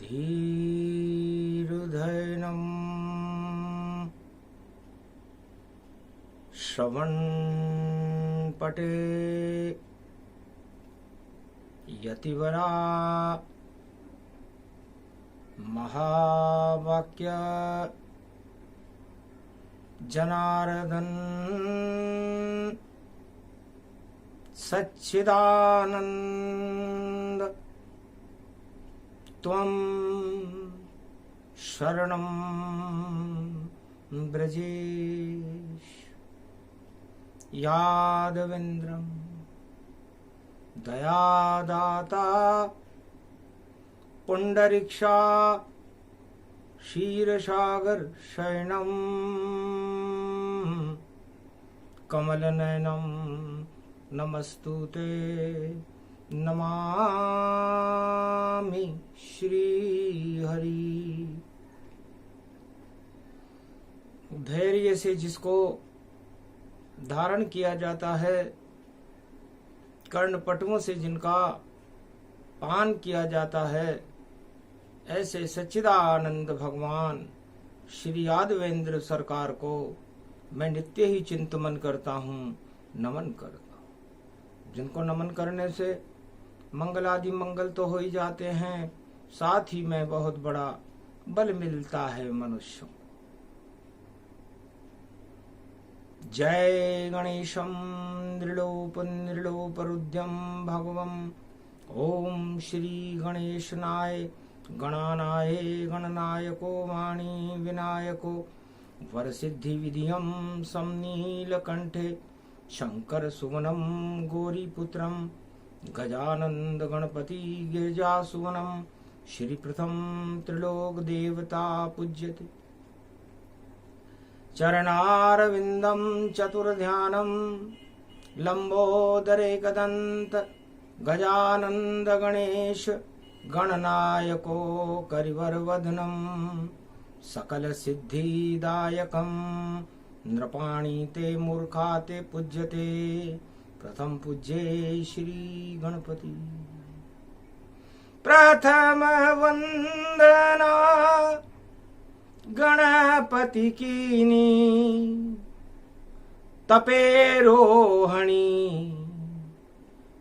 धीरुधैनं श्रवणपटे यतिवरा महावाक्य जनार्दन सच्चिदानंद त्वं शरणं ब्रजेश यादवेन्द्रं दयादाता पुंडरीक्षा क्षीरसागर शयनं कमलनयनं नमस्तुते नमामि श्रीहरि। धैर्य से जिसको धारण किया जाता है, कर्णपटुओं से जिनका पान किया जाता है, ऐसे सच्चिदानंद भगवान श्री यादवेंद्र सरकार को मैं नित्य ही चिंतन करता हूँ, नमन करता हूँ। जिनको नमन करने से मंगल आदि मंगल तो हो ही जाते हैं, साथ ही में बहुत बड़ा बल मिलता है मनुष्य। जय गणेशं नृलोपरुद्यं भगवं ओम श्री गणेशनाय गणानाय गणनायको वाणी विनायको वरसिद्धि विधियं समनीलकंठे शंकर सुवनं गौरीपुत्रं गजानंद गणपति गिरिजा सुवनं श्रीप्रथम त्रिलोक देवता पूज्यते। चरणारविंदं चतुर्ध्यानं लंबोदरे कदंत गजानंद गणेश गणनायको करिवरवदनं सकल सिद्धिदायकं नृपाणि ते मूर्खा ते पूज्यते प्रथम पूज्ये श्री गणपति। प्रथम वंदना गणपति कीनी तपे रोहणी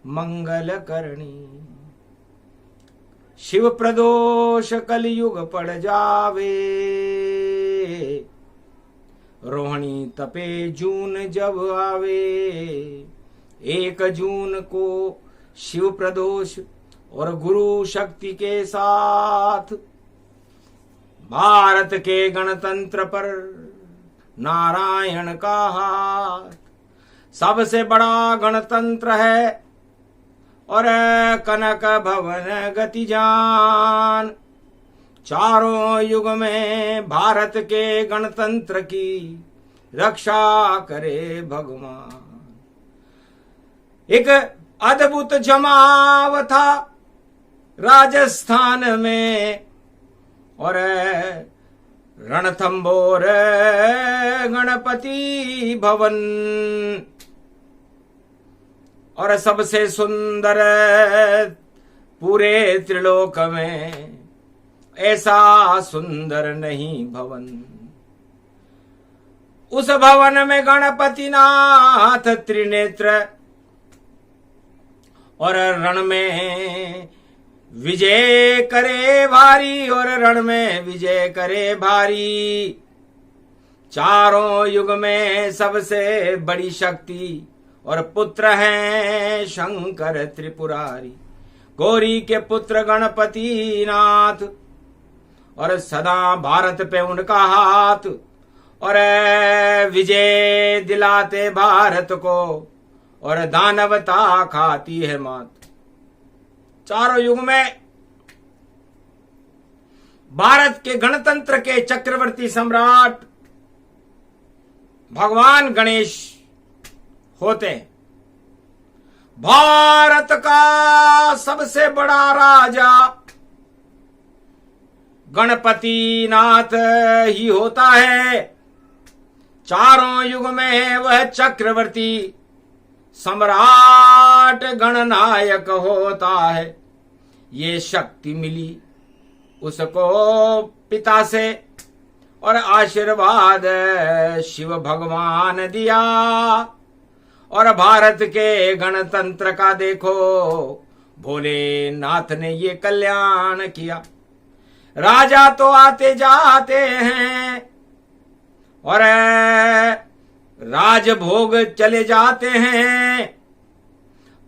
मंगल करणी। शिव प्रदोष कलयुग पड़ जावे रोहिणी तपे जून जब आवे। 1 जून को शिव प्रदोष और गुरु शक्ति के साथ भारत के गणतंत्र पर नारायण का हाथ। सबसे बड़ा गणतंत्र है और कनक भवन गति जान। चारों युग में भारत के गणतंत्र की रक्षा करे भगवान। एक अद्भुत जमाव था राजस्थान में और रणथंबोर गणपति भवन और सबसे सुंदर पूरे त्रिलोक में ऐसा सुंदर नहीं भवन। उस भवन में गणपति नाथ त्रिनेत्र और रण में विजय करे भारी और रण में विजय करे भारी। चारों युग में सबसे बड़ी शक्ति और पुत्र हैं शंकर त्रिपुरारी। गौरी के पुत्र गणपति नाथ और सदा भारत पे उनका हाथ और विजय दिलाते भारत को और दानवता खाती है मात। चारों युग में भारत के गणतंत्र के चक्रवर्ती सम्राट भगवान गणेश होते हैं। भारत का सबसे बड़ा राजा गणपति नाथ ही होता है। चारों युग में वह चक्रवर्ती सम्राट गणनायक होता है। ये शक्ति मिली उसको पिता से और आशीर्वाद शिव भगवान दिया। और भारत के गणतंत्र का देखो भोलेनाथ ने ये कल्याण किया। राजा तो आते जाते हैं और राजभोग चले जाते हैं,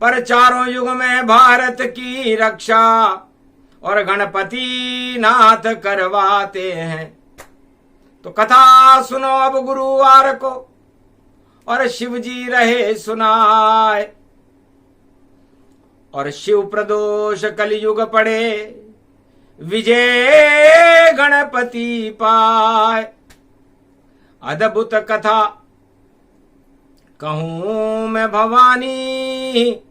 पर चारों युग में भारत की रक्षा और गणपति नाथ करवाते हैं। तो कथा सुनो अब गुरुवार को और शिव जी रहे सुनाए। और शिव प्रदोष कलयुग पड़े, विजय गणपति पाए। अद्भुत कथा कहूं मैं भवानी,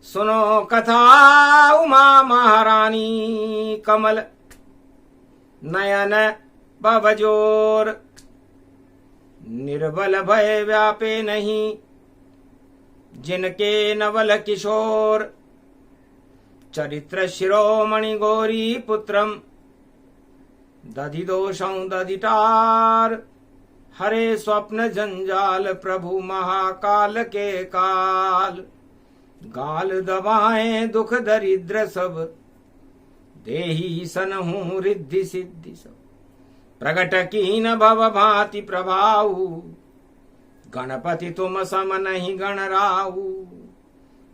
सुनो कथा उमा महारानी। कमल नयन बबजोर, निर्बल भय व्यापे नहीं, जिनके नवल किशोर। चरित्र शिरोमणि गौरी पुत्रम, दधिदोषं दधिटार। हरे स्वप्न जंजाल प्रभु महाकाल के काल। गाल दबाएं दुख दरिद्र सब, देही सनहु रिद्धि सिद्धि सब। प्रगट कीन भव भांति प्रभाऊ, गणपति तुम सम नहीं गण राऊ।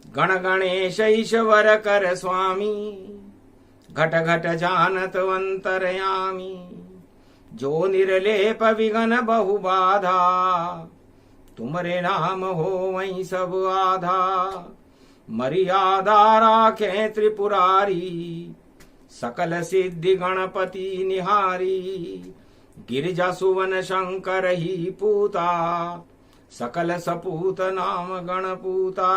गण गणेश ईश्वर कर स्वामी, घट घट जानत अंतरयामी। जो निर्लेप विघन बहु बाधा, तुमरे नाम हो वहीं सब आधा। मर्यादा राखे त्रिपुरारी, सकल सिद्धि गणपति निहारी। गिरिजा सुवन शंकर ही पूता, सकल सपूत नाम गणपूता।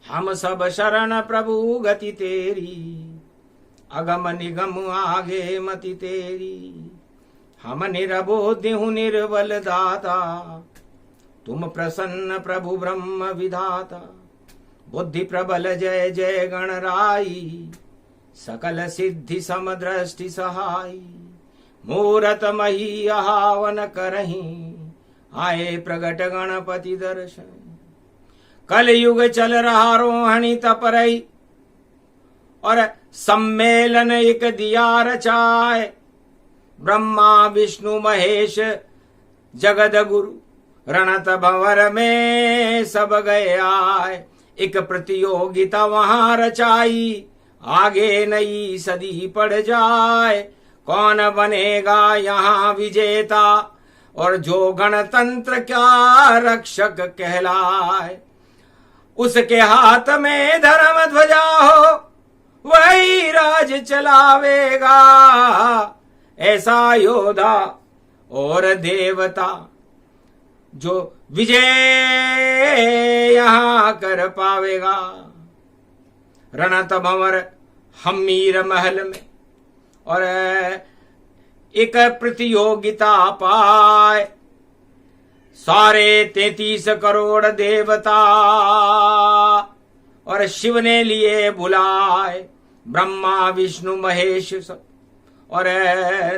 हम सब शरण प्रभु गति तेरी, अगम निगम आगे मति तेरी। हम निरबोधि हूँ निर्बल दाता, तुम प्रसन्न प्रभु ब्रह्म विधाता। बुद्धि प्रबल जय जय गणराई, सकल सिद्धि समदृष्टि सहाई। मूरत मही आहावन करही, आए प्रगट गणपति दर्शन। कल युग चल रहा रोहिणी तपरई, और सम्मेलन एक दिया रचाए। ब्रह्मा विष्णु महेश जगद गुरु, रणत भंवर में सब गए आए। एक प्रतियोगिता वहां रचाई, आगे नई सदी पड़ जाए। कौन बनेगा यहाँ विजेता, और जो गणतंत्र क्या रक्षक कहलाए। उसके हाथ में धर्म ध्वजा हो, वही राज चलावेगा। ऐसा योद्धा और देवता, जो विजय यहाँ कर पावेगा। रणत भंवर हमीर महल में और एक प्रतियोगिता पाए। सारे 33 करोड़ देवता और शिव ने लिए बुलाए। ब्रह्मा विष्णु महेश सब और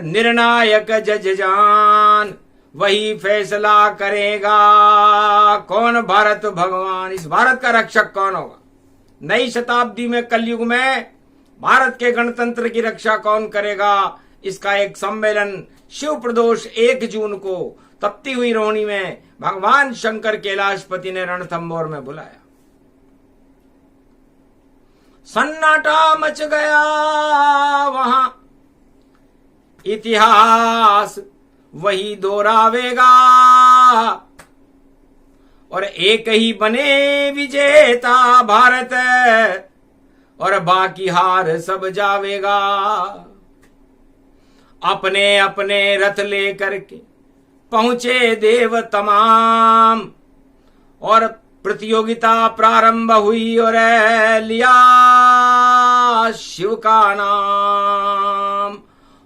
निर्णायक जज जान, वही फैसला करेगा कौन भारत भगवान, इस भारत का रक्षक कौन होगा। नई शताब्दी में कलयुग में भारत के गणतंत्र की रक्षा कौन करेगा, इसका एक सम्मेलन शिव प्रदोष 1 जून को तपती हुई रोहिणी में भगवान शंकर कैलाशपति ने रणथंभौर में बुलाया। सन्नाटा मच गया वहां, इतिहास वही दोहरावेगा। और एक ही बने विजेता भारत, और बाकी हार सब जावेगा। अपने अपने रथ लेकर के पहुंचे देव तमाम, और प्रतियोगिता प्रारंभ हुई। और लिया शिव का नाम,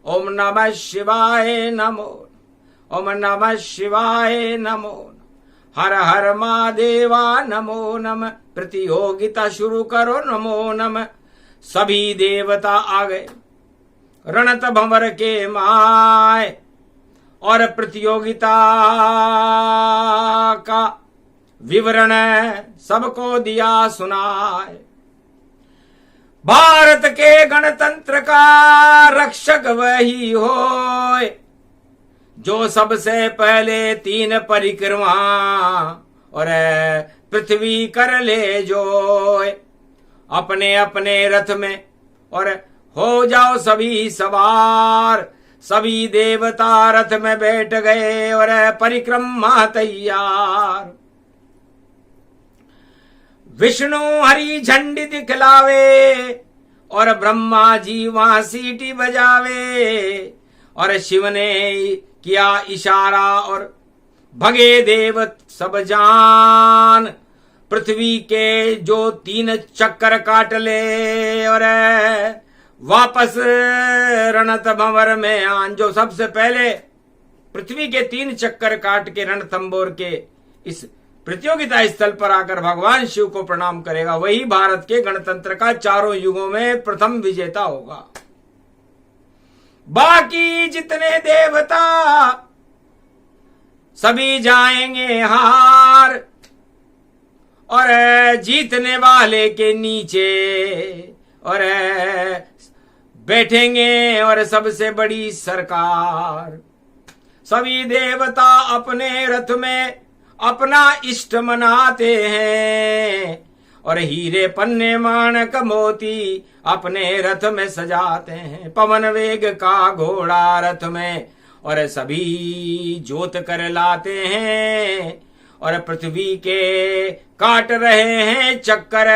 ओम नमः शिवाय नमो, ओम नमः शिवाय नमो, हर हर महादेवा नमो नमः। प्रतियोगिता शुरू करो नमो नमः। सभी देवता आ गए रणत भंवर के माय, और प्रतियोगिता का विवरण सबको दिया सुनाए। भारत के गणतंत्र का रक्षक वही होए, जो सबसे पहले 3 परिक्रमा और पृथ्वी कर ले जोए। अपने अपने रथ में और हो जाओ सभी सवार, सभी देवता रथ में बैठ गए और परिक्रमा तैयार। विष्णु हरि झंडी दिखलावे और ब्रह्मा जी वहां सीटी बजावे, और शिव ने किया इशारा और भगे देव सब जान। पृथ्वी के जो 3 चक्कर काट ले और वापस रणत भंवर में आन। जो सबसे पहले पृथ्वी के 3 चक्कर काट के रणथंबोर के इस प्रतियोगिता स्थल पर आकर भगवान शिव को प्रणाम करेगा, वही भारत के गणतंत्र का चारों युगों में प्रथम विजेता होगा। बाकी जितने देवता सभी जाएंगे हार, और जीतने वाले के नीचे और बैठेंगे और सबसे बड़ी सरकार। सभी देवता अपने रथ में अपना इष्ट मनाते हैं, और हीरे पन्ने माणक मोती अपने रथ में सजाते हैं। पवन वेग का घोड़ा रथ में और सभी जोत कर लाते हैं, और पृथ्वी के काट रहे हैं चक्कर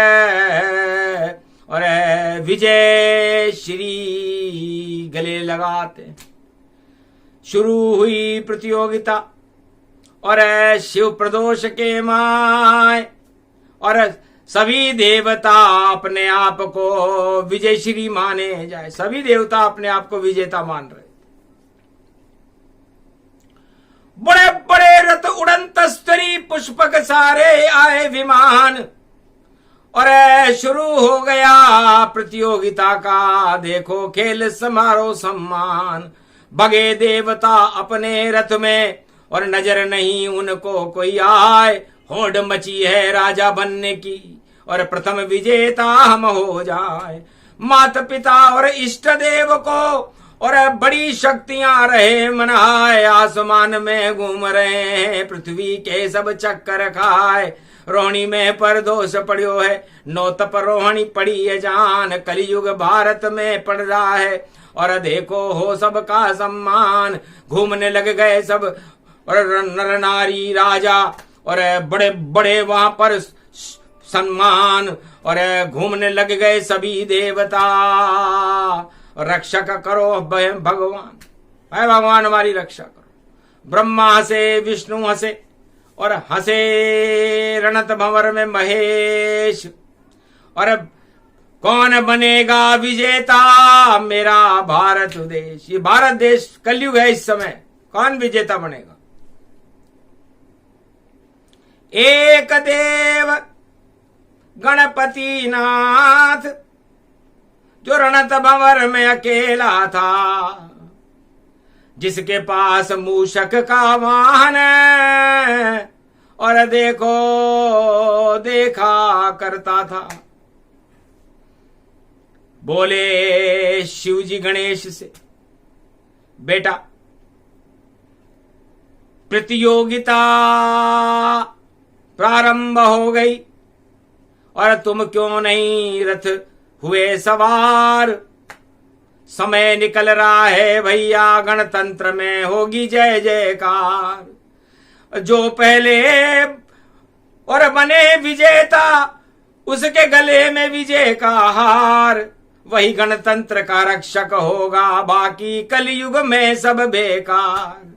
और विजय श्री गले लगाते। शुरू हुई प्रतियोगिता और शिव प्रदोष के माय, और सभी देवता अपने आप को विजय श्री माने जाए। सभी देवता अपने आप को विजेता मान रहे। बड़े बड़े रथ उड़ंत स्तरी पुष्पक सारे आए विमान, और शुरू हो गया प्रतियोगिता का देखो खेल समारोह सम्मान। भगे देवता अपने रथ में और नजर नहीं उनको कोई आए। होड़ मची है राजा बनने की और प्रथम विजेता हम हो जाए। माता पिता और इष्ट देव को और बड़ी शक्तियां रहे मनाए। आसमान में घूम रहे हैं पृथ्वी के सब चक्कर खाए। रोहिणी में पर दोष पड़ियो है, नौ तप रोहिणी पड़ी है जान। कलयुग भारत में पड़ रहा है और देखो हो सबका सम्मान। घूमने लग गए सब और नर नारी राजा और बड़े बड़े वहां पर सम्मान, और घूमने लग गए सभी देवता। रक्षक करो भगवान, है भगवान हमारी रक्षा करो। ब्रह्मा हंसे, विष्णु हंसे और हंसे रणत भंवर में महेश। और कौन बनेगा विजेता मेरा भारत देश। ये भारत देश कलयुग है इस समय, कौन विजेता बनेगा। एक देव गणपति नाथ जो रणत भंवर में अकेला था, जिसके पास मूषक का वाहन और देखो देखा करता था। बोले शिवजी गणेश से, बेटा प्रतियोगिता प्रारंभ हो गई और तुम क्यों नहीं रथ हुए सवार। समय निकल रहा है भैया, गणतंत्र में होगी जय जयकार। जो पहले और बने विजेता उसके गले में विजय का हार। वही गणतंत्र का रक्षक होगा, बाकी कलयुग में सब बेकार।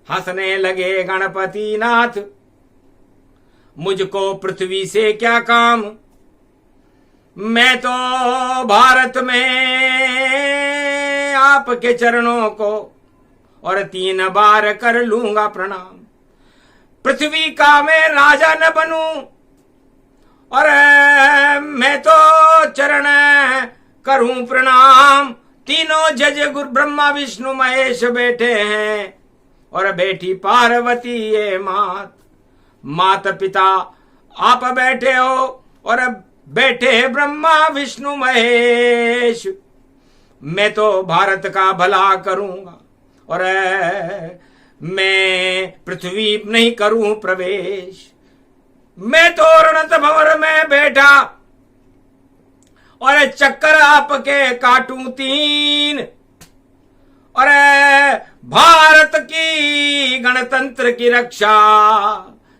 हंसने लगे गणपति नाथ, मुझको पृथ्वी से क्या काम। मैं तो भारत में आपके चरणों को और 3 बार कर लूंगा प्रणाम। पृथ्वी का मैं राजा न बनूं और मैं तो चरण करूं प्रणाम। तीनों जज गुरु ब्रह्मा विष्णु महेश बैठे हैं और बैठी पार्वती ये मात। माता पिता आप बैठे हो और बैठे ब्रह्मा विष्णु महेश। मैं तो भारत का भला करूंगा और मैं पृथ्वी नहीं करूं प्रवेश। मैं तो रणत भंवर में बैठा और चक्कर आपके काटूं 3 और भारत की गणतंत्र की रक्षा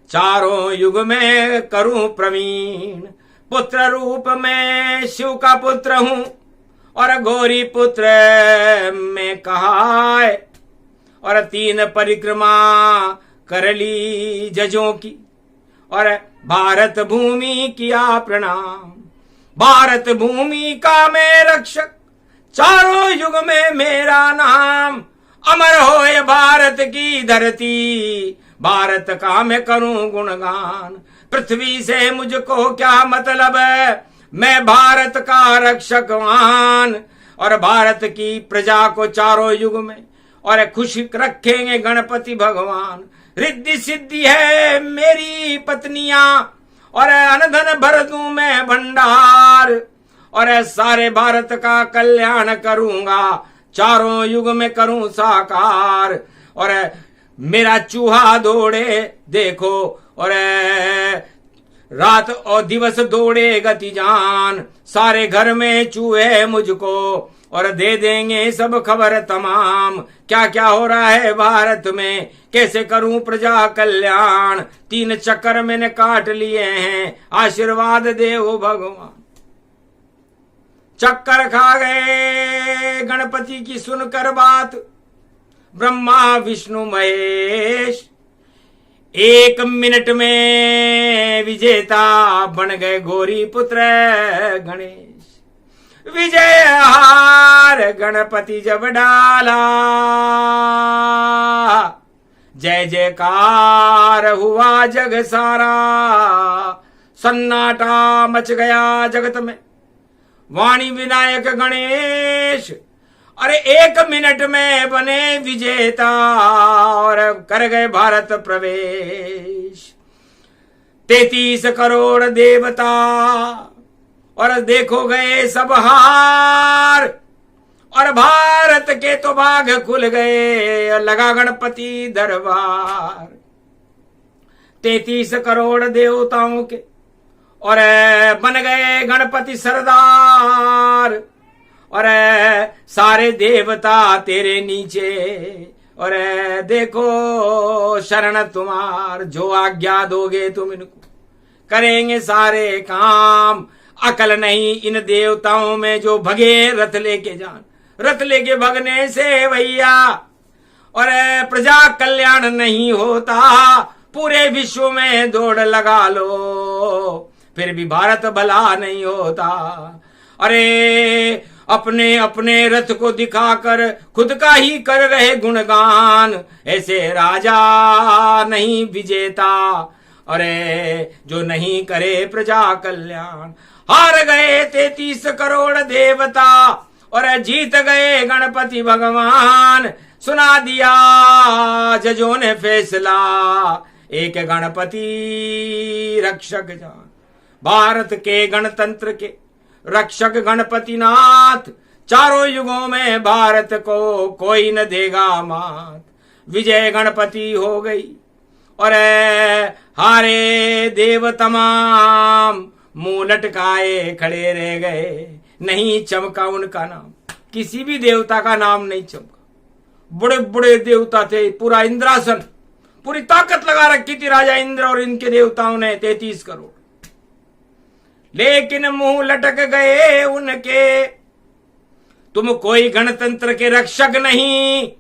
चारों युग में करूं प्रवीण। पुत्र रूप में शिव का पुत्र हूं और गौरी पुत्र में कहा है और 3 परिक्रमा कर ली जजों की और भारत भूमि किया प्रणाम। भारत भूमि का मैं रक्षक चारों युग में मेरा नाम। अमर हो ये भारत की धरती भारत का मैं करूं गुणगान। पृथ्वी से मुझको क्या मतलब है मैं भारत का रक्षकवान। और भारत की प्रजा को चारों युग में और खुश रखेंगे गणपति भगवान। रिद्धि सिद्धि है मेरी पत्नियां और अनधन भर दूं मैं भंडार और सारे भारत का कल्याण करूंगा चारों युग में करूं साकार। और मेरा चूहा दौड़े देखो और रात और दिवस दौड़े गति जान। सारे घर में चूहे मुझको और दे देंगे सब खबर तमाम। क्या क्या हो रहा है भारत में कैसे करूं प्रजा कल्याण। 3 चक्कर मैंने काट लिए हैं आशीर्वाद दे ओ भगवान। चक्कर खा गए गणपति की सुनकर बात ब्रह्मा विष्णु महेश। 1 मिनट में विजेता बन गए गौरी पुत्र गणेश। विजय हार गणपति जब डाला जय जयकार हुआ जग सारा। सन्नाटा मच गया जगत में वाणी विनायक गणेश। अरे 1 मिनट में बने विजेता और कर गए भारत प्रवेश। 33 करोड़ देवता और देखो गए सब हार और भारत के तो भाग खुल गए लगा गणपति दरबार। 33 करोड़ देवताओं के और बन गए गणपति सरदार और सारे देवता तेरे नीचे और देखो शरण तुम्हार। जो आज्ञा दोगे तुम इनको करेंगे सारे काम। अकल नहीं इन देवताओं में जो भगे रथ लेके जान। रथ लेके भगने से भैया और प्रजा कल्याण नहीं होता। पूरे विश्व में दौड़ लगा लो फिर भी भारत भला नहीं होता। अरे अपने अपने रथ को दिखाकर खुद का ही कर रहे गुणगान। ऐसे राजा नहीं विजेता अरे जो नहीं करे प्रजा कल्याण। हार गए 33 करोड़ देवता और जीत गए गणपति भगवान। सुना दिया जजों ने फैसला एक गणपति रक्षक जान। भारत के गणतंत्र के रक्षक गणपति नाथ। चारों युगों में भारत को कोई न देगा मात। विजय गणपति हो गई और हारे देव तमाम मुंह लटकाए खड़े रह गए। नहीं चमका उनका नाम। किसी भी देवता का नाम नहीं चमका। बड़े बड़े देवता थे। पूरा इंद्रासन पूरी ताकत लगा रखी थी राजा इंद्र और इनके देवताओं ने 33 करोड़। लेकिन मुंह लटक गए उनके। तुम कोई गणतंत्र के रक्षक नहीं।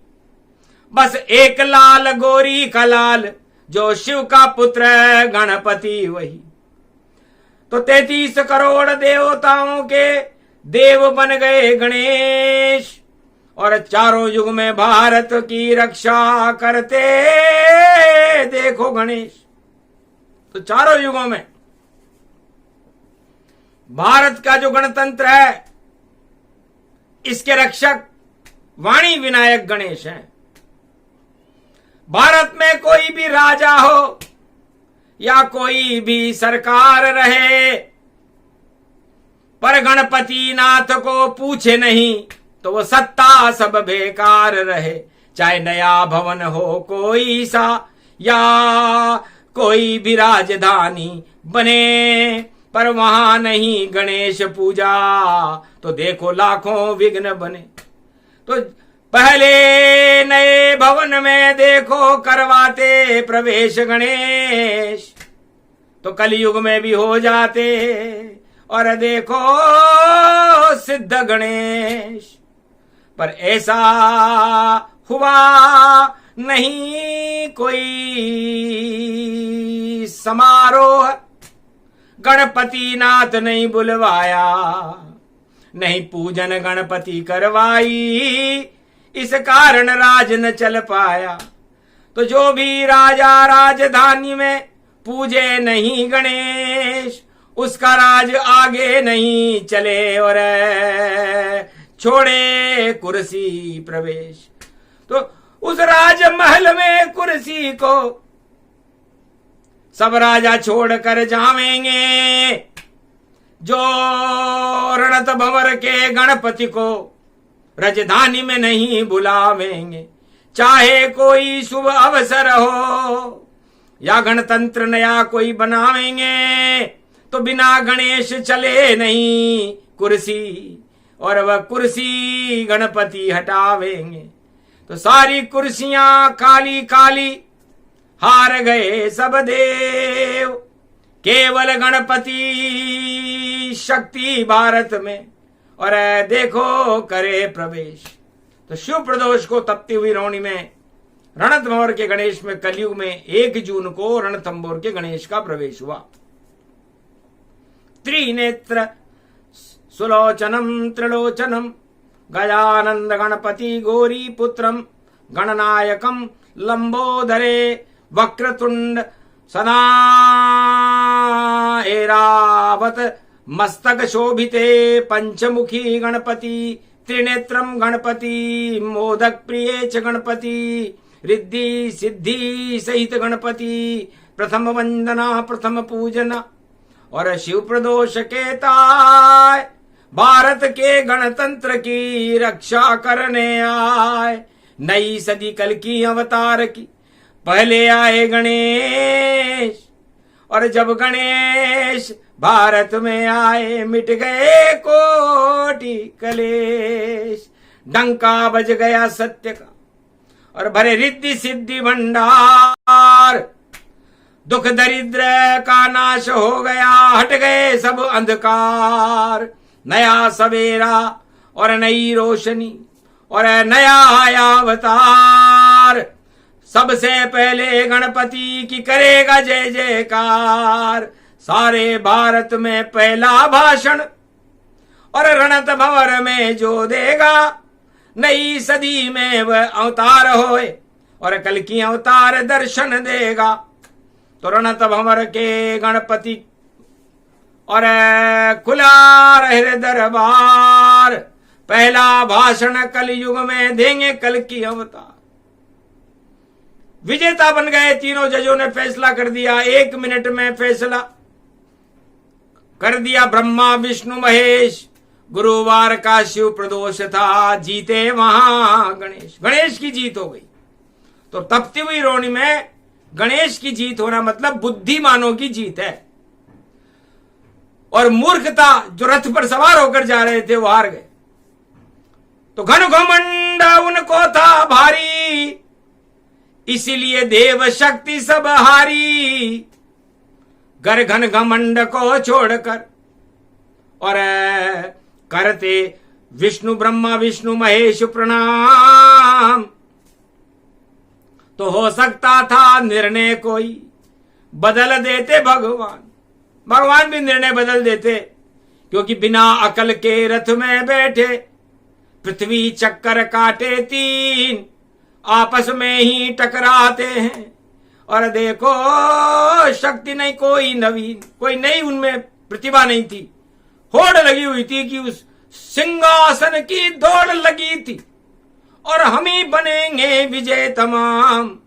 बस एक लाल गौरी का लाल जो शिव का पुत्र गणपति वही। तो 33 करोड़ देवताओं के देव बन गए गणेश और चारों युग में भारत की रक्षा करते देखो गणेश। तो चारों युगों में भारत का जो गणतंत्र है इसके रक्षक वाणी विनायक गणेश हैं। भारत में कोई भी राजा हो या कोई भी सरकार रहे, पर गणपति नाथ को पूछे नहीं तो वो सत्ता सब बेकार रहे। चाहे नया भवन हो कोई सा या कोई भी राजधानी बने, पर वहां नहीं गणेश पूजा तो देखो लाखों विघ्न बने। तो पहले नए भवन में देखो करवाते प्रवेश गणेश, तो कलयुग में भी हो जाते और देखो सिद्ध गणेश। पर ऐसा हुआ नहीं कोई समारोह, गणपति नाथ नहीं बुलवाया, नहीं पूजन गणपति करवाई, इस कारण राज न चल पाया। तो जो भी राजा राजधानी में पूजे नहीं गणेश, उसका राज आगे नहीं चले और छोड़े कुर्सी प्रवेश। तो उस राजमहल में कुर्सी को सब राजा छोड़कर जावेंगे, जो रणत भंवर के गणपति को राजधानी में नहीं बुलावेंगे। चाहे कोई शुभ अवसर हो या गणतंत्र नया कोई बनावेंगे, तो बिना गणेश चले नहीं कुर्सी, और वह कुर्सी गणपति हटावेंगे। तो सारी कुर्सियां काली काली हार गए सब देव, केवल गणपति शक्ति भारत में और देखो करे प्रवेश। तो शिव प्रदोष को तपती हुई रोहिणी में रणथंभौर के गणेश में कलयुग में 1 जून को रणथंभौर के गणेश का प्रवेश हुआ। त्रिनेत्र सुलोचनम त्रिलोचनम गजानंद गणपति गौरी पुत्रम गणनायकम लंबोदरे वक्रतुंड सदा ऐरावत मस्तक शोभिते पंचमुखी गणपति त्रिनेत्रम गणपति मोदक प्रिय च गणपति रिद्धि सिद्धि सहित गणपति प्रथम वंदना प्रथम पूजना। और शिव प्रदोष के ताय भारत के गणतंत्र की रक्षा करने आए, नई सदी कल की अवतार की पहले आए गणेश। और जब गणेश भारत में आए मिट गए कोटि कलेश, डंका बज गया सत्य का और भरे रिद्धि सिद्धि भंडार, दुख दरिद्र का नाश हो गया हट गए सब अंधकार। नया सवेरा और नई रोशनी और नया आया अवतार, सबसे पहले गणपति की करेगा जय जयकार। सारे भारत में पहला भाषण और रणथंभौर में जो देगा, नई सदी में वह अवतार होए और कल की अवतार दर्शन देगा। तो रणथंभौर के गणपति और खुला रहे दरबार, पहला भाषण कल युग में देंगे कल की अवतार। विजेता बन गए तीनों जजों ने फैसला कर दिया, 1 मिनट में फैसला कर दिया ब्रह्मा विष्णु महेश। गुरुवार का शिव प्रदोष था, जीते वहां गणेश, गणेश की जीत हो गई। तो तपती हुई रोहिणी में गणेश की जीत होना मतलब बुद्धिमानों की जीत है, और मूर्खता जो रथ पर सवार होकर जा रहे थे वो हार गए। तो घन घमंड उनको था भारी, इसीलिए देव शक्ति सब हारी। गर घन घमंड को छोड़कर और करते विष्णु ब्रह्मा विष्णु महेश प्रणाम, तो हो सकता था निर्णय कोई बदल देते भगवान। भगवान भी निर्णय बदल देते, क्योंकि बिना अकल के रथ में बैठे पृथ्वी चक्कर काटे 3, आपस में ही टकराते हैं। और देखो शक्ति नहीं, कोई नवीन, कोई नई उनमें प्रतिभा नहीं थी। होड़ लगी हुई थी कि उस सिंहासन की दौड़ लगी थी और हम ही बनेंगे विजय तमाम।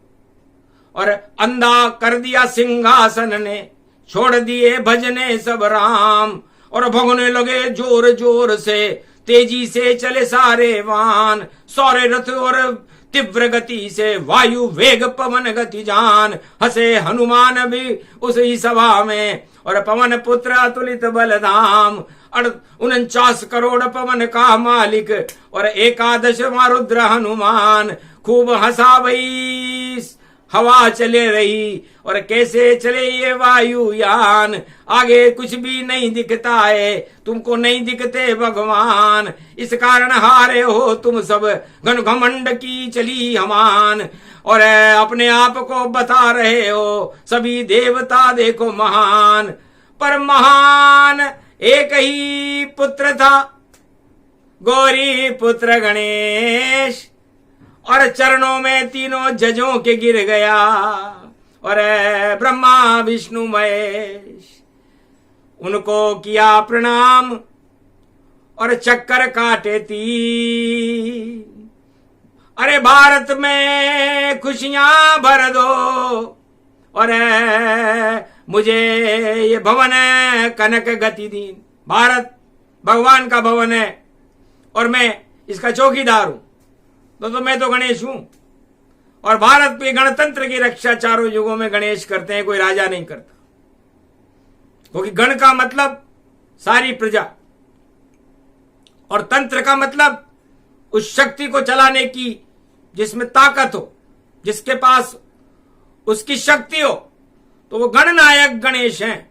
और अंधा कर दिया सिंहासन ने, छोड़ दिए भजने सब राम। और भगने लगे जोर जोर से, तेजी से चले सारे वाहन, सौरे रथ और तीव्र गति से, वायु वेग पवन गति जान। हंसे हनुमान भी उसी सभा में, और पवन पुत्र अतुलित बलधाम। 49 करोड़ पवन का मालिक, और 11 रुद्र हनुमान। खूब हंसा भई हवा चले रही, और कैसे चले ये वायुयान। आगे कुछ भी नहीं दिखता है, तुमको नहीं दिखते भगवान। इस कारण हारे हो तुम सब, घन घमंड की चली हमान। और अपने आप को बता रहे हो सभी देवता देखो महान। पर महान एक ही पुत्र था, गौरी पुत्र गणेश। और चरणों में तीनों जजों के गिर गया, और ब्रह्मा विष्णु महेश। उनको किया प्रणाम और चक्कर काटे तीन। अरे भारत में खुशियां भर दो, और मुझे ये भवन है कनक गति दीन। भारत भगवान का भवन है और मैं इसका चौकीदार हूं, तो मैं तो गणेश हूं। और भारत पे गणतंत्र की रक्षा चारों युगों में गणेश करते हैं, कोई राजा नहीं करता। क्योंकि गण का मतलब सारी प्रजा, और तंत्र का मतलब उस शक्ति को चलाने की जिसमें ताकत हो, जिसके पास उसकी शक्ति हो, तो वो गणनायक गणेश हैं,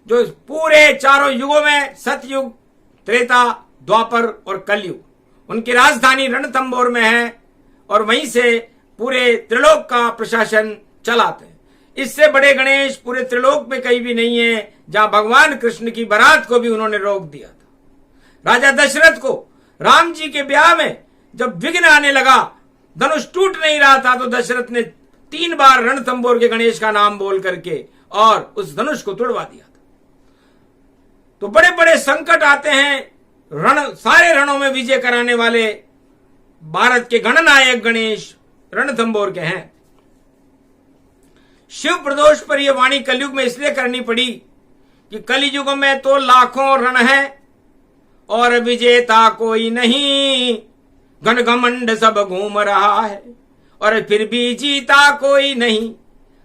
जो पूरे चारों युगों में, सतयुग, त्रेता, द्वापर और कलयुग, उनकी राजधानी रणथंभौर में है, और वहीं से पूरे त्रिलोक का प्रशासन चलाते हैं। इससे बड़े गणेश पूरे त्रिलोक में कहीं भी नहीं है, जहां भगवान कृष्ण की बारात को भी उन्होंने रोक दिया था। राजा दशरथ को राम जी के ब्याह में जब विघ्न आने लगा, धनुष टूट नहीं रहा था, तो दशरथ ने 3 बार रणथंभौर के गणेश का नाम बोल करके और उस धनुष को तोड़वा दिया था। तो बड़े बड़े संकट आते हैं, सारे रणों में विजय कराने वाले भारत के गणनायक गणेश रणथंभौर के हैं। शिव प्रदोष पर यह वाणी कलयुग में इसलिए करनी पड़ी कि कलयुग में तो लाखों रण है और विजेता कोई नहीं। घन घमंड सब घूम रहा है और फिर भी जीता कोई नहीं।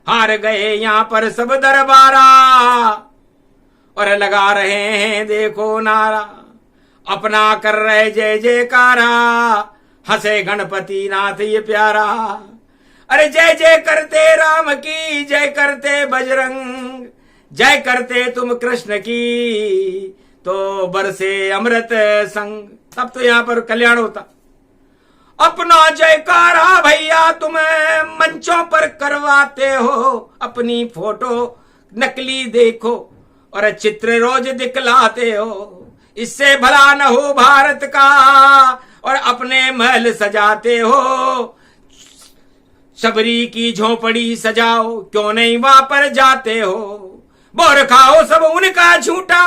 हार गए यहां पर सब दरबारा और लगा रहे हैं देखो नारा। अपना कर रहे जय जयकारा, हंसे गणपति नाथ ये प्यारा। अरे जय जय करते राम की, जय करते बजरंग, जय करते तुम कृष्ण की, तो बरसे अमृत संग। तब तो यहां पर कल्याण होता। अपना जयकारा भैया तुम मंचों पर करवाते हो, अपनी फोटो नकली देखो और चित्र रोज दिखलाते हो। इससे भला न हो भारत का और अपने महल सजाते हो। शबरी की झोपड़ी सजाओ, क्यों नहीं वहां पर जाते हो। बोर खाओ सब उनका झूठा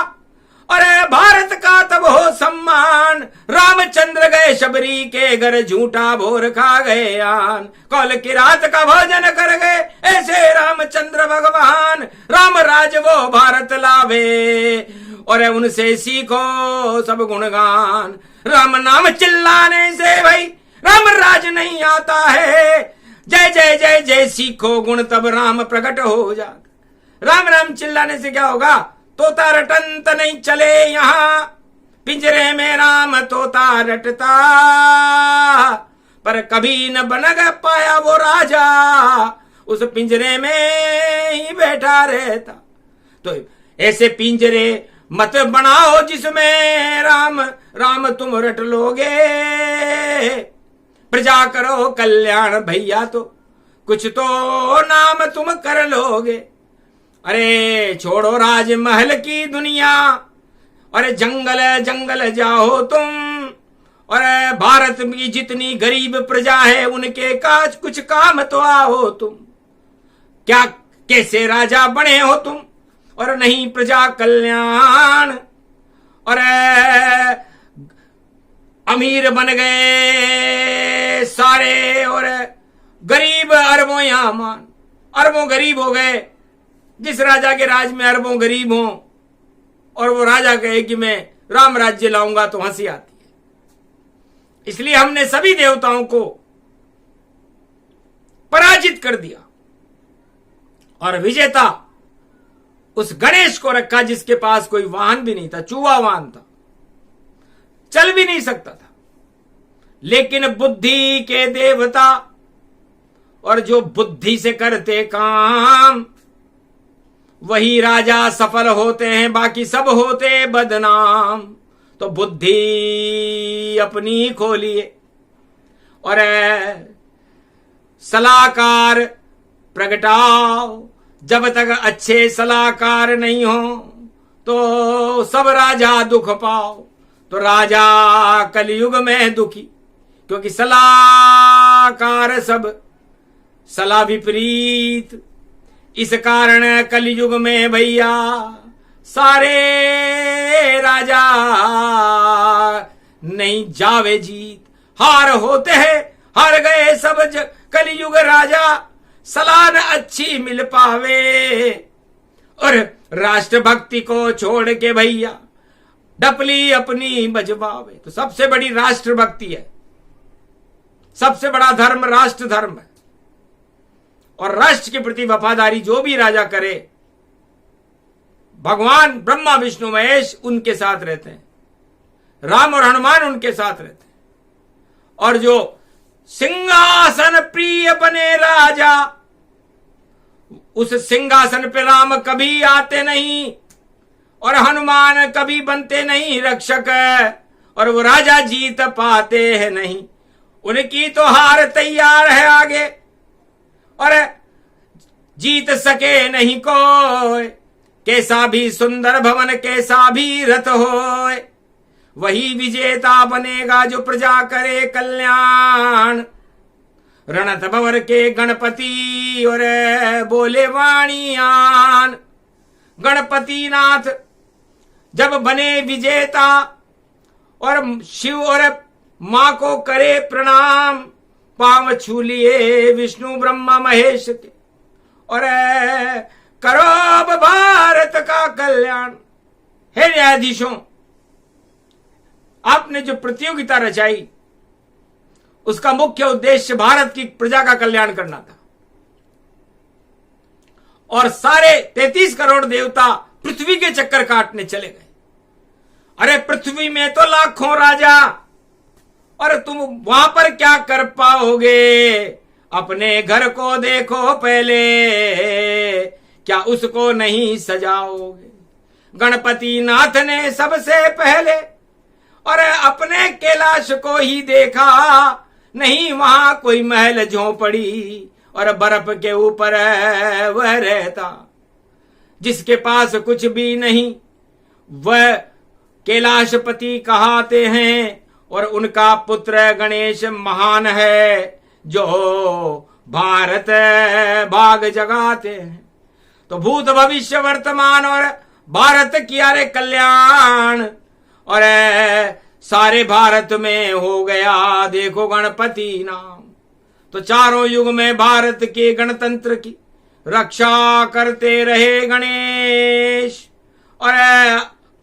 और भारत का तब हो सम्मान। रामचंद्र गए शबरी के घर, झूठा भोर खा गए आन। कौल की रात का भोजन कर गए ऐसे रामचंद्र भगवान। राम राज वो भारत लावे और उनसे सीखो सब गुणगान। राम नाम चिल्लाने से भाई राम राज नहीं आता है। जय जय जय जय सीखो गुण तब राम प्रकट हो जाता। राम राम चिल्लाने से क्या होगा। तोता रटंत नहीं चले यहां, पिंजरे में राम तोता रटता, पर कभी न बन पाया वो राजा, उस पिंजरे में ही बैठा रहता। तो ऐसे पिंजरे मत बनाओ जिसमें राम राम तुम रट लोगे। प्रजा करो कल्याण भैया तो कुछ तो नाम तुम कर लोगे। अरे छोड़ो राजमहल की दुनिया, अरे जंगल जंगल जाओ तुम। और भारत की जितनी गरीब प्रजा है उनके काज कुछ काम तो आओ तुम। क्या कैसे राजा बने हो तुम और नहीं प्रजा कल्याण। और अमीर बन गए सारे, और गरीब अरबों यहां मान, अरबों गरीब हो गए। जिस राजा के राज में अरबों गरीब हों और वो राजा कहे कि मैं राम राज्य लाऊंगा, तो हंसी आती है। इसलिए हमने सभी देवताओं को पराजित कर दिया और विजेता उस गणेश को रखा, जिसके पास कोई वाहन भी नहीं था, चूहा वाहन था, चल भी नहीं सकता था। लेकिन बुद्धि के देवता, और जो बुद्धि से करते काम, वही राजा सफल होते हैं, बाकी सब होते बदनाम। तो बुद्धि अपनी खोलिए और सलाहकार प्रगटाओ। जब तक अच्छे सलाहकार नहीं हो तो सब राजा दुख पाओ। तो राजा कलयुग में दुखी, क्योंकि सलाहकार सब सलाह विपरीत। इस कारण कलयुग में भैया सारे राजा नहीं जावे जीत, हार होते हैं, हार गए सब कलयुग राजा। सलाह न अच्छी मिल पावे और राष्ट्रभक्ति को छोड़ के भैया डपली अपनी बजवावे। तो सबसे बड़ी राष्ट्रभक्ति है, सबसे बड़ा धर्म राष्ट्र धर्म है। और राष्ट्र के प्रति वफादारी जो भी राजा करे, भगवान ब्रह्मा विष्णु महेश उनके साथ रहते हैं, राम और हनुमान उनके साथ रहते हैं। और जो सिंहासन प्रिय बने राजा, उस सिंहासन पे राम कभी आते नहीं और हनुमान कभी बनते नहीं रक्षक, और वो राजा जीत पाते हैं नहीं। उनकी तो हार तैयार है आगे और जीत सके नहीं कोई। कैसा भी सुंदर भवन, कैसा भी रथ होए, वही विजेता बनेगा जो प्रजा करे कल्याण। रणत भंवर के गणपति और बोले वाणियान। गणपति नाथ जब बने विजेता और शिव और मां को करे प्रणाम, पांव छू लिए विष्णु ब्रह्मा महेश के और करो अब भारत का कल्याण। हे न्यायाधीशों, आपने जो प्रतियोगिता रचाई उसका मुख्य उद्देश्य भारत की प्रजा का कल्याण करना था। और सारे 33 करोड़ देवता पृथ्वी के चक्कर काटने चले गए। अरे पृथ्वी में तो लाखों राजा, और तुम वहां पर क्या कर पाओगे? अपने घर को देखो पहले, क्या उसको नहीं सजाओगे? गणपति नाथ ने सबसे पहले और अपने कैलाश को ही देखा, नहीं वहां कोई महल झोंपड़ी और बर्फ के ऊपर वह रहता। जिसके पास कुछ भी नहीं वह कैलाशपति कहाते हैं, और उनका पुत्र गणेश महान है जो भारत भाग जगाते हैं। तो भूत भविष्य वर्तमान और भारत किया रे कल्याण, और सारे भारत में हो गया देखो गणपति नाम। तो चारों युग में भारत के गणतंत्र की रक्षा करते रहे गणेश, और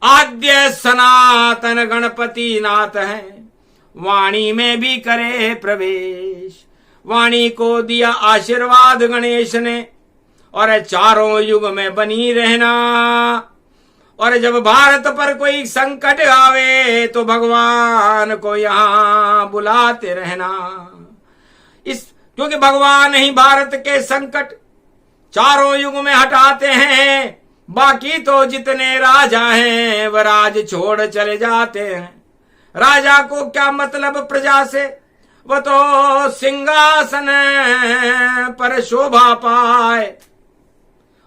आद्य सनातन गणपति नाथ हैं। वाणी में भी करे प्रवेश, वाणी को दिया आशीर्वाद गणेश ने, और चारों युग में बनी रहना। और जब भारत पर कोई संकट आवे तो भगवान को यहां बुलाते रहना। क्योंकि भगवान ही भारत के संकट चारों युग में हटाते हैं। बाकी तो जितने राजा हैं वह राज छोड़ चले जाते हैं। राजा को क्या मतलब प्रजा से, वह तो सिंहासन पर शोभा पाए।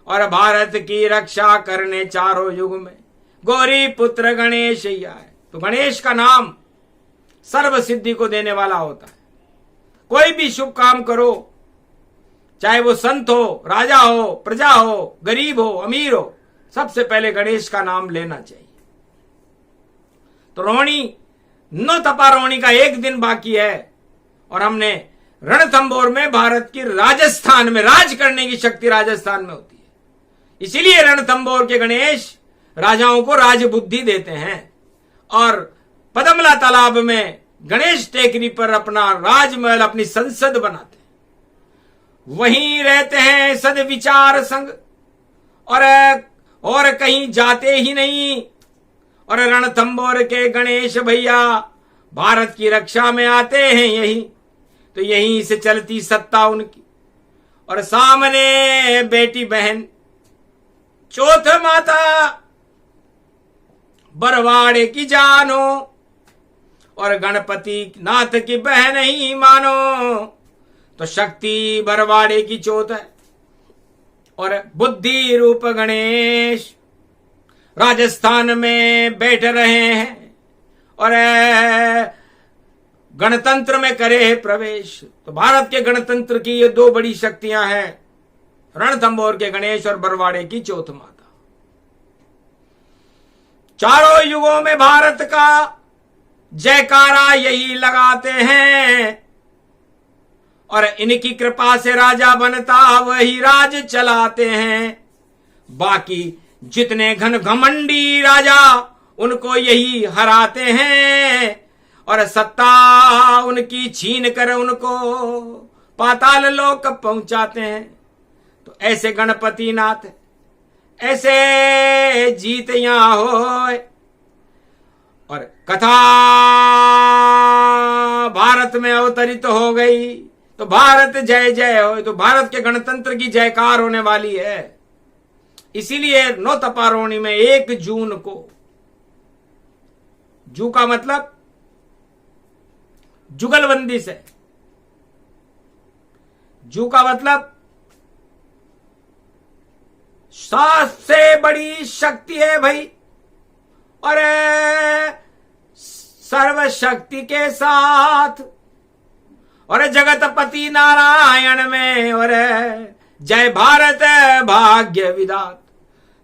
और भारत की रक्षा करने चारों युग में गौरी पुत्र गणेश ही आए। तो गणेश का नाम सर्व सिद्धि को देने वाला होता है। कोई भी शुभ काम करो, चाहे वो संत हो, राजा हो, प्रजा हो, गरीब हो, अमीर हो, सबसे पहले गणेश का नाम लेना चाहिए। तो रोहिणी नौतपा रोहिणी का एक दिन बाकी है और हमने रणथंभौर में भारत की राजस्थान में राज करने की शक्ति राजस्थान में होती है। इसीलिए रणथंभौर के गणेश राजाओं को राजबुद्धि देते हैं और पदमला तालाब में गणेश टेकरी पर अपना राजमहल अपनी संसद बनाते हैं। वहीं रहते हैं सदविचार संग और कहीं जाते ही नहीं। और रणथंभौर के गणेश भैया भारत की रक्षा में आते हैं यही, तो यहीं से चलती सत्ता उनकी। और सामने बेटी बहन चौथ माता बरवाड़े की जानो और गणपति नाथ की बहन ही मानो, तो शक्ति बरवाड़े की चौथ है और बुद्धि रूप गणेश राजस्थान में बैठ रहे हैं और गणतंत्र में करे प्रवेश। तो भारत के गणतंत्र की ये दो बड़ी शक्तियां हैं, रणथंभौर के गणेश और बरवाड़े की चौथ माता। चारों युगों में भारत का जयकारा यही लगाते हैं और इनकी कृपा से राजा बनता वही राज चलाते हैं। बाकी जितने घन घमंडी राजा उनको यही हराते हैं और सत्ता उनकी छीन कर उनको पाताल लोक पहुंचाते हैं। तो ऐसे गणपति नाथ ऐसे जीत यहां हो। और कथा भारत में अवतरित हो गई तो भारत जय जय हो, तो भारत के गणतंत्र की जयकार होने वाली है। इसीलिए नौतपा रोहिणी में 1 जून को, जू का मतलब जुगलबंदी से, जू का मतलब सबसे बड़ी शक्ति है भाई और सर्वशक्ति के साथ और जगतपति नारायण में और जय भारत भाग्य विधाता।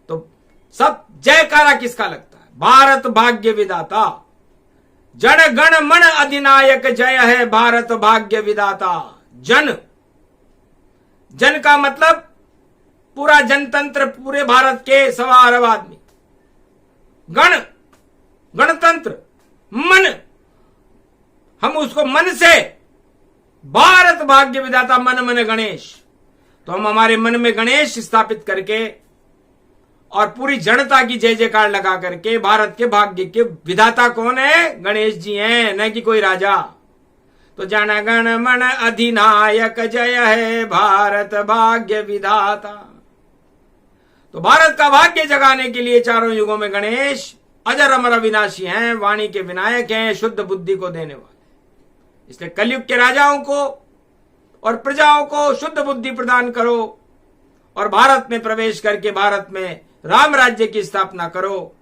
तो सब जयकारा किसका लगता है? भारत भाग्य विधाता। जन गण मन अधिनायक जय है भारत भाग्य विधाता। जन, जन का मतलब पूरा जनतंत्र, पूरे भारत के 1.25 अरब आदमी। गण, गणतंत्र, मन, हम उसको मन से, भारत भाग्य विधाता मन मन गणेश। तो हम हमारे मन में गणेश स्थापित करके और पूरी जनता की जय जयकार लगा करके, भारत के भाग्य के विधाता कौन है? गणेश जी हैं, न कि कोई राजा। तो जन गण मन अधिनायक जय है भारत भाग्य विधाता। तो भारत का भाग्य जगाने के लिए चारों युगों में गणेश अजर अमर अविनाशी हैं, वाणी के विनायक हैं, शुद्ध बुद्धि को देने वाले। इसलिए कलयुग के राजाओं को और प्रजाओं को शुद्ध बुद्धि प्रदान करो और भारत में प्रवेश करके भारत में राम राज्य की स्थापना करो,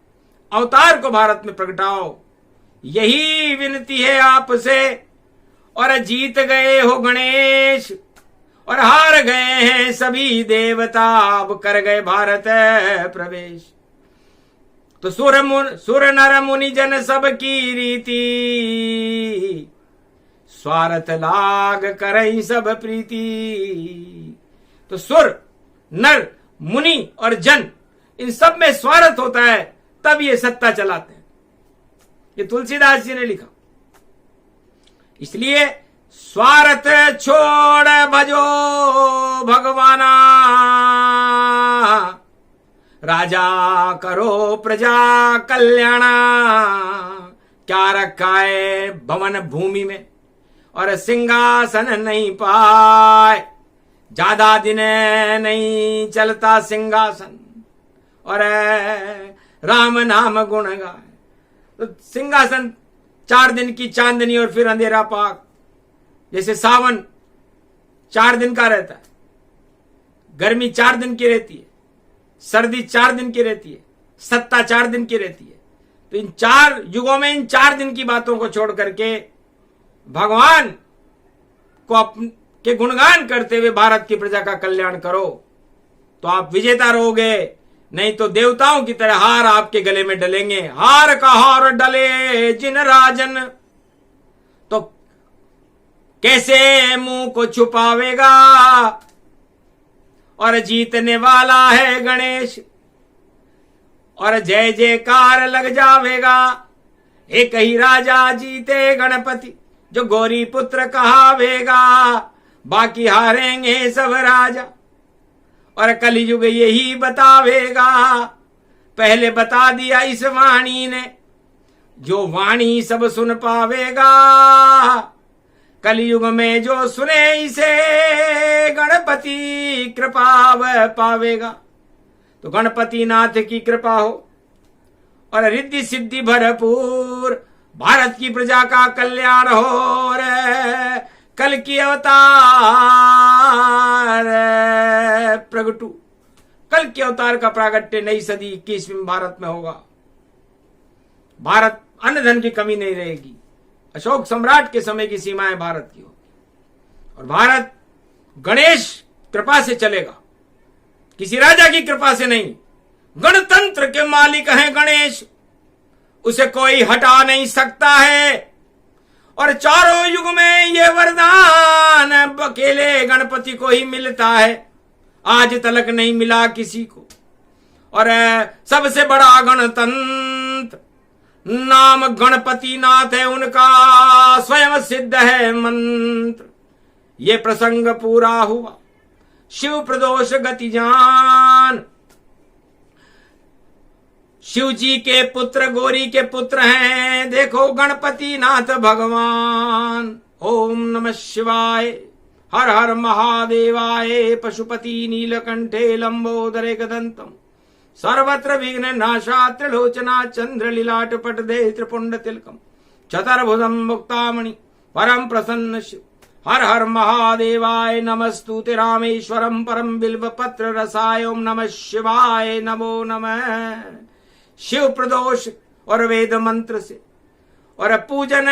अवतार को भारत में प्रगटाओ। यही विनती है आपसे। और जीत गए हो गणेश और हार गए हैं सभी देवता, अब कर गए भारत प्रवेश। तो सुर नर मुनि जन सब की रीति, स्वार्थ लाग करई सब प्रीति। तो सुर, नर, मुनि और जन, इन सब में स्वार्थ होता है, तब ये सत्ता चलाते हैं। ये तुलसीदास जी ने लिखा। इसलिए स्वार्थ छोड़ भजो भगवाना, राजा करो प्रजा कल्याणा। क्या रखा है भवन भूमि में और सिंहासन नहीं पाए, ज्यादा दिन नहीं चलता सिंहासन और राम नाम गुण गाए। तो सिंहासन 4 दिन की चांदनी और फिर अंधेरा पाक। जैसे सावन 4 दिन का रहता है, गर्मी 4 दिन की रहती है, सर्दी 4 दिन की रहती है, सत्ता 4 दिन की रहती है। तो इन 4 युगों में इन 4 दिन की बातों को छोड़ करके भगवान को के गुणगान करते हुए भारत की प्रजा का कल्याण करो, तो आप विजेता रहोगे, नहीं तो देवताओं की तरह हार आपके गले में डलेंगे। हार का हार डले जिन राजन, तो कैसे मुंह को छुपावेगा। और जीतने वाला है गणेश, और जय जयकार लग जावेगा। एक ही राजा जीते गणपति, जो गौरी पुत्र कहावेगा। बाकी हारेंगे सब राजा, और कलयुग यही बतावेगा। पहले बता दिया इस वाणी ने, जो वाणी सब सुन पावेगा। कलयुग में जो सुने इसे, गणपति कृपा पावेगा। तो गणपति नाथ की कृपा हो और रिद्धि सिद्धि भरपूर, भारत की प्रजा का कल्याण हो। और कल की अवतार प्रगटू, कल के अवतार का प्रागट्य नई सदी 21वीं भारत में होगा। भारत अन्न धन की कमी नहीं रहेगी। अशोक सम्राट के समय की सीमाएं भारत की होगी, और भारत गणेश कृपा से चलेगा, किसी राजा की कृपा से नहीं। गणतंत्र के मालिक हैं गणेश, उसे कोई हटा नहीं सकता है। और चारों युग में ये वरदान अकेले गणपति को ही मिलता है, आज तलक नहीं मिला किसी को। और सबसे बड़ा गणतंत्र नाम गणपति नाथ है उनका, स्वयं सिद्ध है मंत्र। ये प्रसंग पूरा हुआ शिव प्रदोष गति जान। शिव जी के पुत्र गौरी के पुत्र हैं, देखो गणपति नाथ भगवान। ओम नमः शिवाय, हर हर महादेवाय। पशुपति नीलकंठे लंबोदरे गदंतम, सर्वत्र विघ्न नाशा त्रिलोचना चंद्र लीलाट पट दे त्रिपुंड तिलकम, चतुर्भुजम मुक्तामणि परम प्रसन्न शिव। हर हर महादेवाय, नमस्तुते रामेश्वरम परम बिल्व पत्र रसाय। ओम नमः शिवाय, नमो नमः। शिव प्रदोष और वेद मंत्र से और पूजन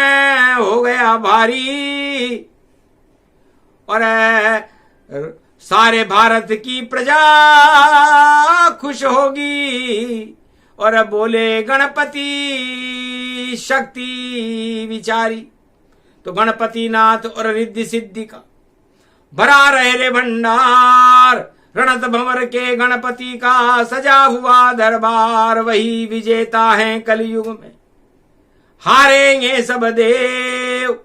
हो गया भारी, और सारे भारत की प्रजा खुश होगी। और बोले गणपति शक्ति विचारी, तो गणपति नाथ और रिद्धि सिद्धि का भरा रहे रे भंडार। रणत भंवर के गणपति का सजा हुआ दरबार, वही विजेता है कलयुग में, हारेंगे सब देव।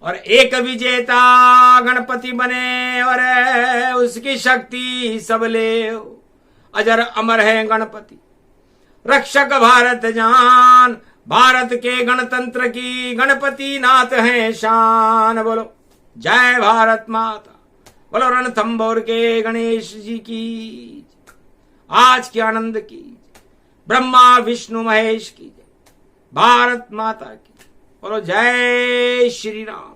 और एक विजेता गणपति बने, और उसकी शक्ति सब ले। अजर अमर है गणपति, रक्षक भारत जान। भारत के गणतंत्र की गणपति नाथ है शान। बोलो जय भारत माता, बोलो रणथंभौर के गणेश जी की। आज के आनंद की, ब्रह्मा विष्णु महेश की, भारत माता की। बोलो जय श्री राम।